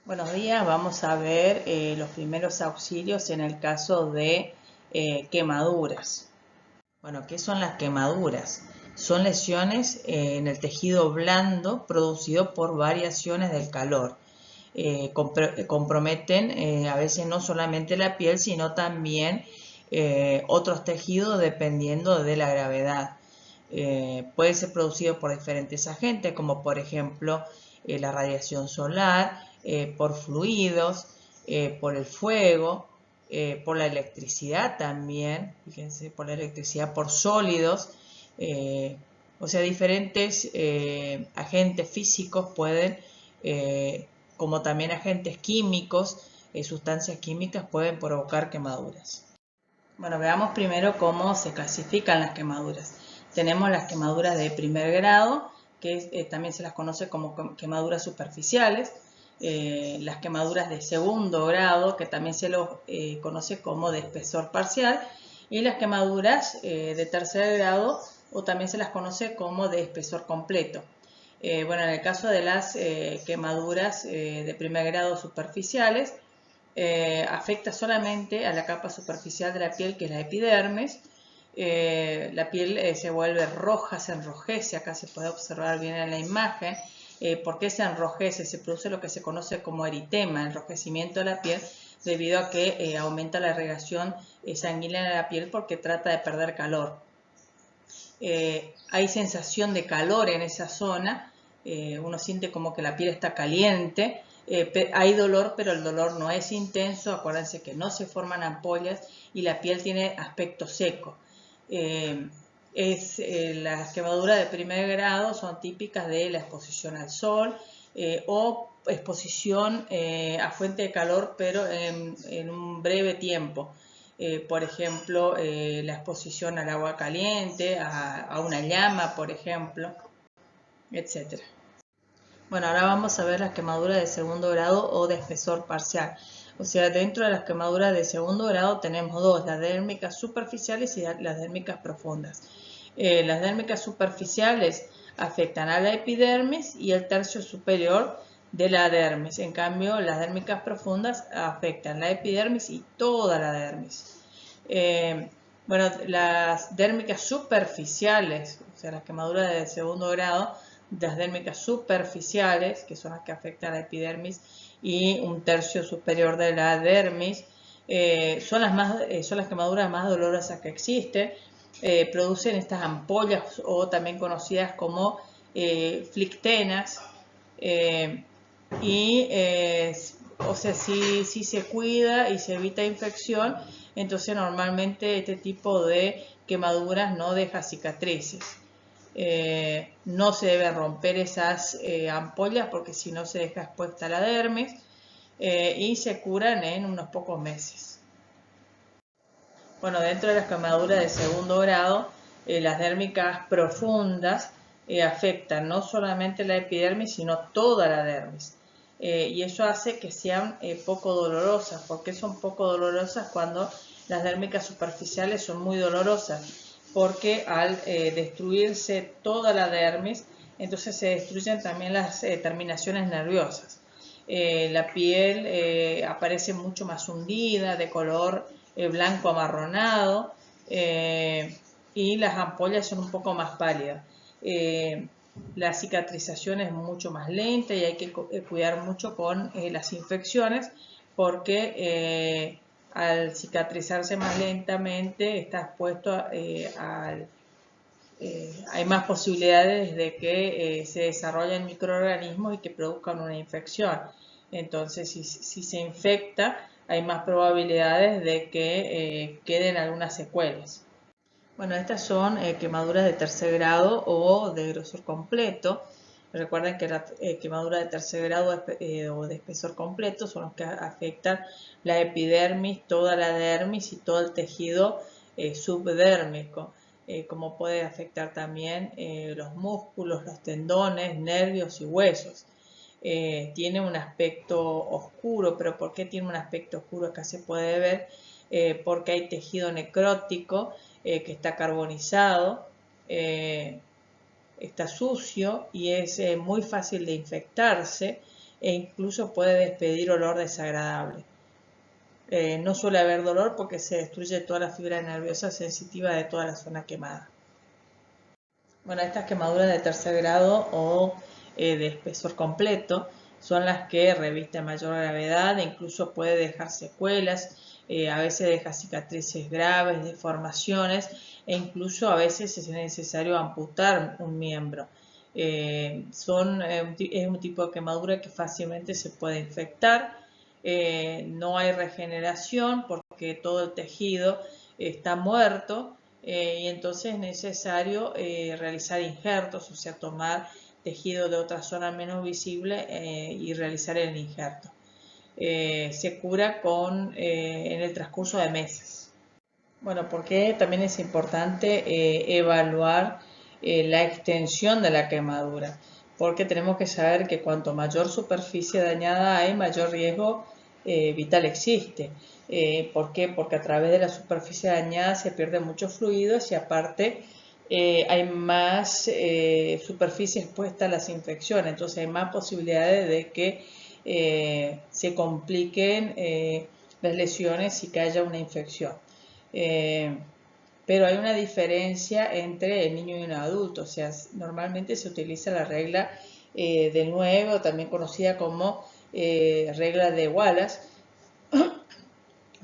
Buenos días, vamos a ver los primeros auxilios en el caso de quemaduras. Bueno, ¿qué son las quemaduras? Son lesiones en el tejido blando producido por variaciones del calor. Comprometen a veces no solamente la piel, sino también otros tejidos dependiendo de la gravedad. Puede ser producido por diferentes agentes, como por ejemplo la radiación solar, por fluidos, por el fuego, por la electricidad también, fíjense, por la electricidad, por sólidos, o sea, diferentes agentes físicos pueden, como también agentes químicos, sustancias químicas pueden provocar quemaduras. Bueno, veamos primero cómo se clasifican las quemaduras. Tenemos las quemaduras de primer grado, que también se las conoce como quemaduras superficiales. Las quemaduras de segundo grado, que también se los conoce como de espesor parcial. Y las quemaduras de tercer grado, o también se las conoce como de espesor completo. Bueno, en el caso de las quemaduras de primer grado superficiales, afecta solamente a la capa superficial de la piel, que es la epidermis. La piel se vuelve roja, se enrojece, acá se puede observar bien en la imagen. ¿Por qué se enrojece? Se produce lo que se conoce como eritema, enrojecimiento de la piel, debido a que aumenta la irrigación sanguínea de la piel porque trata de perder calor. Hay sensación de calor en esa zona, uno siente como que la piel está caliente, hay dolor, pero el dolor no es intenso. Acuérdense que no se forman ampollas y la piel tiene aspecto seco. Las quemaduras de primer grado son típicas de la exposición al sol o exposición a fuente de calor, pero en un breve tiempo. Por ejemplo, la exposición al agua caliente, a una llama, por ejemplo, etc. Bueno, ahora vamos a ver las quemaduras de segundo grado o de espesor parcial. O sea, dentro de las quemaduras de segundo grado tenemos dos, las dérmicas superficiales y las dérmicas profundas. Las dérmicas superficiales afectan a la epidermis y el tercio superior de la dermis. En cambio, las dérmicas profundas afectan la epidermis y toda la dermis. Bueno, las dérmicas superficiales, o sea, las quemaduras de segundo grado, las dérmicas superficiales, que son las que afectan a la epidermis y un tercio superior de la dermis, son las quemaduras más dolorosas que existen. Producen estas ampollas, o también conocidas como flictenas, o sea, si se cuida y se evita infección, entonces normalmente este tipo de quemaduras no deja cicatrices. No se debe romper esas ampollas, porque si no se deja expuesta la dermis, y se curan en unos pocos meses. Bueno, dentro de las quemaduras de segundo grado, las dérmicas profundas afectan no solamente la epidermis, sino toda la dermis. Y eso hace que sean poco dolorosas. ¿Por qué son poco dolorosas cuando las dérmicas superficiales son muy dolorosas? Porque al destruirse toda la dermis, entonces se destruyen también las terminaciones nerviosas. La piel aparece mucho más hundida, de color blanco amarronado, y las ampollas son un poco más pálidas. La cicatrización es mucho más lenta y hay que cuidar mucho con las infecciones, porque al cicatrizarse más lentamente está expuesto hay más posibilidades de que se desarrollen microorganismos y que produzcan una infección. Entonces, si se infecta, hay más probabilidades de que queden algunas secuelas. Bueno, estas son quemaduras de tercer grado o de grosor completo. Recuerden que la quemadura de tercer grado o de espesor completo son los que afectan la epidermis, toda la dermis y todo el tejido subdérmico, como puede afectar también los músculos, los tendones, nervios y huesos. Tiene un aspecto oscuro, pero ¿por qué tiene un aspecto oscuro? Acá se puede ver porque hay tejido necrótico que está carbonizado, está sucio y es muy fácil de infectarse. e incluso puede despedir olor desagradable. No suele haber dolor porque se destruye toda la fibra nerviosa sensitiva de toda la zona quemada. Bueno, estas quemaduras de tercer grado o de espesor completo son las que revisten mayor gravedad e incluso puede dejar secuelas, a veces deja cicatrices graves, deformaciones e incluso a veces es necesario amputar un miembro. Es un tipo de quemadura que fácilmente se puede infectar. No hay regeneración porque todo el tejido está muerto y entonces es necesario realizar injertos, o sea, tomar tejido de otra zona menos visible y realizar el injerto. Se cura en el transcurso de meses. Bueno, porque también es importante evaluar la extensión de la quemadura, porque tenemos que saber que cuanto mayor superficie dañada hay, mayor riesgo vital existe. ¿Por qué? Porque a través de la superficie dañada se pierden muchos fluidos y aparte hay más superficie expuesta a las infecciones, entonces hay más posibilidades de que se compliquen las lesiones y que haya una infección. Pero hay una diferencia entre el niño y un adulto, o sea, normalmente se utiliza la regla del 9, o también conocida como regla de Wallace,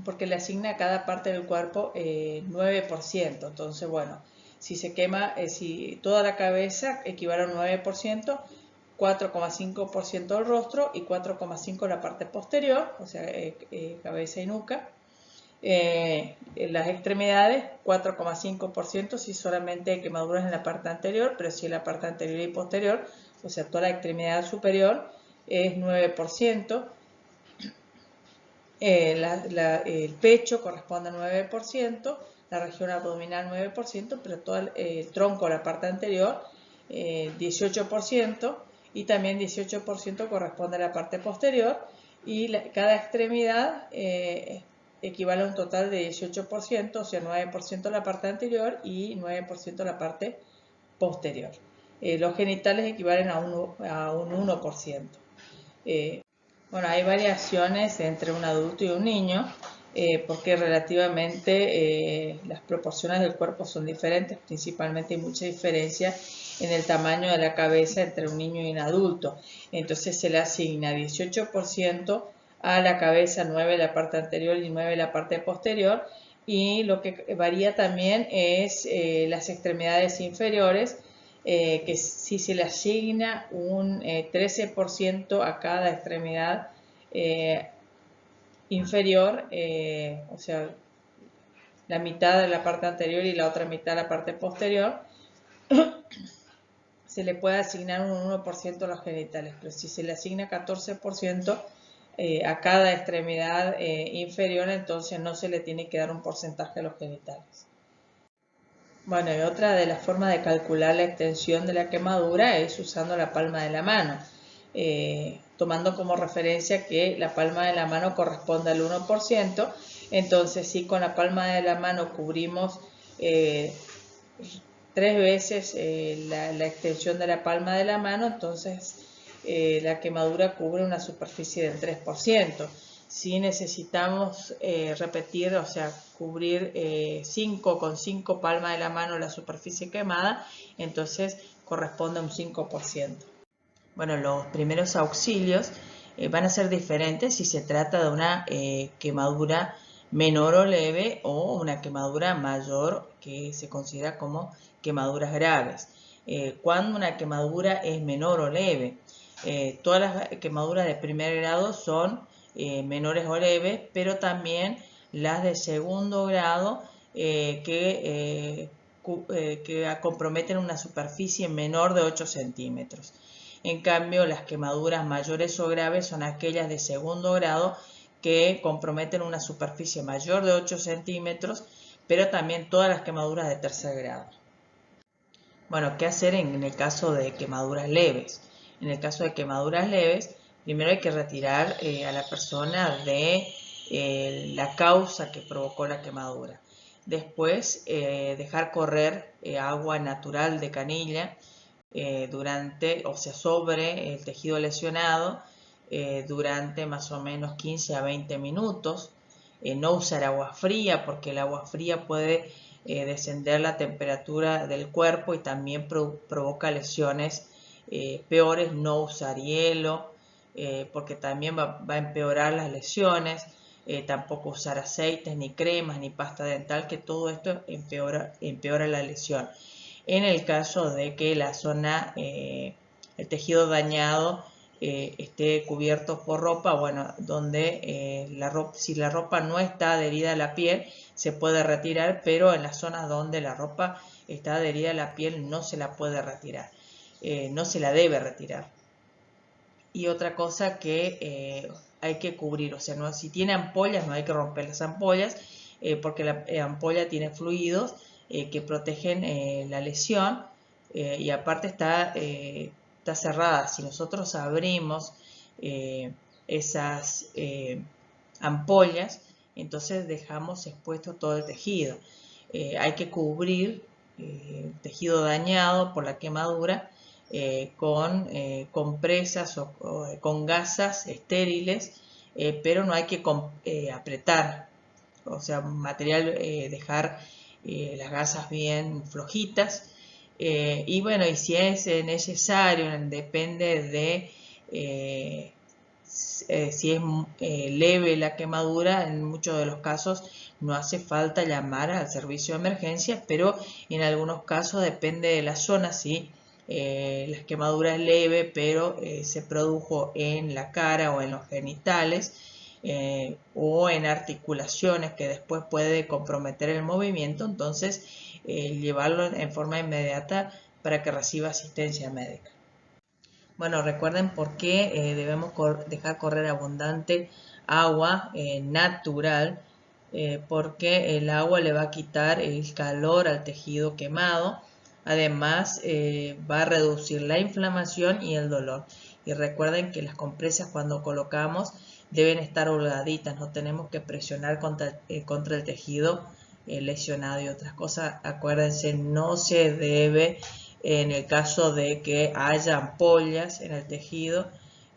porque le asigna a cada parte del cuerpo 9%. Entonces, bueno, si se quema, si toda la cabeza equivale a un 9%, 4,5% el rostro y 4,5% la parte posterior, o sea, cabeza y nuca. En las extremidades, 4,5% si solamente hay quemaduras en la parte anterior, pero si en la parte anterior y posterior, o sea, toda la extremidad superior, es 9%. El pecho corresponde al 9%, la región abdominal 9%, pero todo el tronco, la parte anterior, 18%, y también 18% corresponde a la parte posterior, y cada extremidad equivale a un total de 18%, o sea, 9% la parte anterior y 9% la parte posterior. Los genitales equivalen a un 1%. Bueno, hay variaciones entre un adulto y un niño porque relativamente las proporciones del cuerpo son diferentes, principalmente hay mucha diferencia en el tamaño de la cabeza entre un niño y un adulto. Entonces se le asigna 18% a la cabeza, 9% la parte anterior y 9% la parte posterior, y lo que varía también es las extremidades inferiores, que si se le asigna un 13% a cada extremidad inferior, o sea, la mitad de la parte anterior y la otra mitad de la parte posterior, se le puede asignar un 1% a los genitales, pero si se le asigna 14% a cada extremidad inferior, entonces no se le tiene que dar un porcentaje a los genitales. Bueno, y otra de las formas de calcular la extensión de la quemadura es usando la palma de la mano, tomando como referencia que la palma de la mano corresponde al 1%, entonces si con la palma de la mano cubrimos 3 veces la extensión de la palma de la mano, entonces la quemadura cubre una superficie del 3%. Si necesitamos repetir, o sea, cubrir 5 con 5 palmas de la mano la superficie quemada, entonces corresponde a un 5%. Bueno, los primeros auxilios van a ser diferentes si se trata de una quemadura menor o leve o una quemadura mayor que se considera como quemaduras graves. Cuando una quemadura es menor o leve, todas las quemaduras de primer grado son menores o leves, pero también las de segundo grado que comprometen una superficie menor de 8 centímetros. En cambio, las quemaduras mayores o graves son aquellas de segundo grado que comprometen una superficie mayor de 8 centímetros, pero también todas las quemaduras de tercer grado. Bueno, ¿qué hacer en el caso de quemaduras leves? En el caso de quemaduras leves, primero hay que retirar a la persona de la causa que provocó la quemadura. Después, dejar correr agua natural de canilla sobre el tejido lesionado durante más o menos 15 a 20 minutos. No usar agua fría, porque el agua fría puede descender la temperatura del cuerpo y también provoca lesiones peores. No usar hielo, porque también va a empeorar las lesiones. Tampoco usar aceites, ni cremas, ni pasta dental, que todo esto empeora la lesión. En el caso de que la zona, el tejido dañado, esté cubierto por ropa, bueno, donde si la ropa no está adherida a la piel, se puede retirar, pero en las zonas donde la ropa está adherida a la piel no se la puede retirar, no se la debe retirar. Y otra cosa que hay que cubrir, o sea, no, si tiene ampollas no hay que romper las ampollas, porque la ampolla tiene fluidos que protegen la lesión, y aparte está cerrada. Si nosotros abrimos esas ampollas, entonces dejamos expuesto todo el tejido. Hay que cubrir el tejido dañado por la quemadura con compresas o con gasas estériles, pero no hay que apretar, o sea, material, dejar las gasas bien flojitas. Y bueno, y si es necesario, depende de si es leve la quemadura, en muchos de los casos no hace falta llamar al servicio de emergencia, pero en algunos casos depende de la zona. Si la quemadura es leve, pero se produjo en la cara o en los genitales, o en articulaciones, que después puede comprometer el movimiento, entonces llevarlo en forma inmediata para que reciba asistencia médica. Bueno, recuerden por qué debemos dejar correr abundante agua natural, porque el agua le va a quitar el calor al tejido quemado. Además, va a reducir la inflamación y el dolor. Y recuerden que las compresas, cuando colocamos, deben estar holgaditas, no tenemos que presionar contra el tejido lesionado. Y otras cosas, acuérdense, no se debe, en el caso de que haya ampollas en el tejido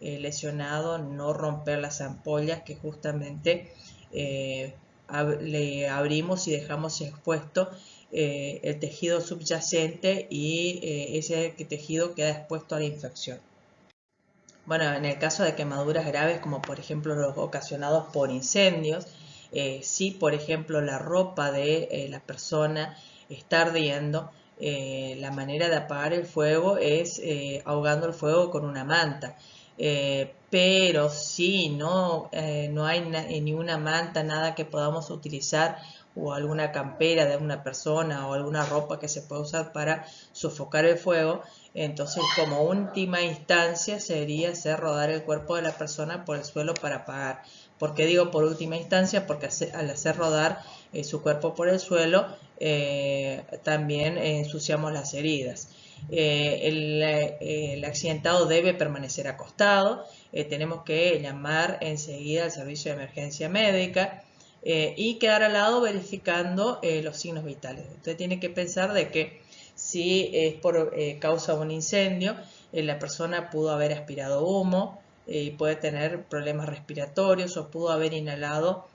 lesionado, no romper las ampollas, que justamente le abrimos y dejamos expuesto el tejido subyacente, y ese tejido queda expuesto a la infección. Bueno, en el caso de quemaduras graves, como por ejemplo los ocasionados por incendios, si por ejemplo la ropa de la persona está ardiendo, la manera de apagar el fuego es ahogando el fuego con una manta. Pero si no hay ni una manta, nada que podamos utilizar, o alguna campera de una persona o alguna ropa que se pueda usar para sofocar el fuego, entonces como última instancia sería hacer rodar el cuerpo de la persona por el suelo para apagar. ¿Por qué digo por última instancia? Porque al hacer rodar su cuerpo por el suelo, también ensuciamos las heridas. El accidentado debe permanecer acostado. Tenemos que llamar enseguida al servicio de emergencia médica, y quedar al lado verificando los signos vitales. Usted tiene que pensar de que si es por causa de un incendio, la persona pudo haber aspirado humo, y puede tener problemas respiratorios, o pudo haber inhalado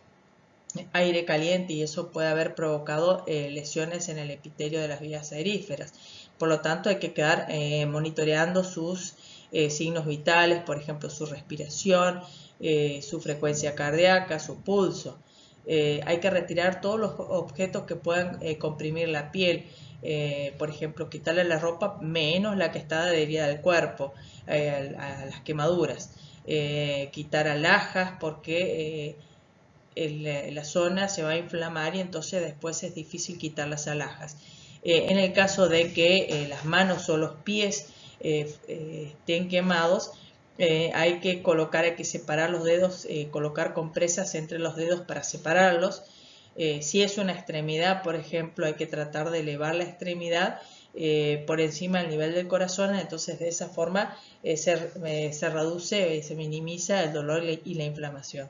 aire caliente, y eso puede haber provocado lesiones en el epitelio de las vías aeríferas. Por lo tanto, hay que quedar monitoreando sus signos vitales, por ejemplo, su respiración, su frecuencia cardíaca, su pulso. Hay que retirar todos los objetos que puedan comprimir la piel. Por ejemplo, quitarle la ropa menos la que está adherida al cuerpo, a las quemaduras. Quitar alhajas, porque la zona se va a inflamar y entonces después es difícil quitar las alhajas. En el caso de que las manos o los pies estén quemados, hay que separar los dedos, colocar compresas entre los dedos para separarlos. Si es una extremidad, por ejemplo, hay que tratar de elevar la extremidad por encima del nivel del corazón, entonces de esa forma se reduce, se minimiza el dolor y la inflamación.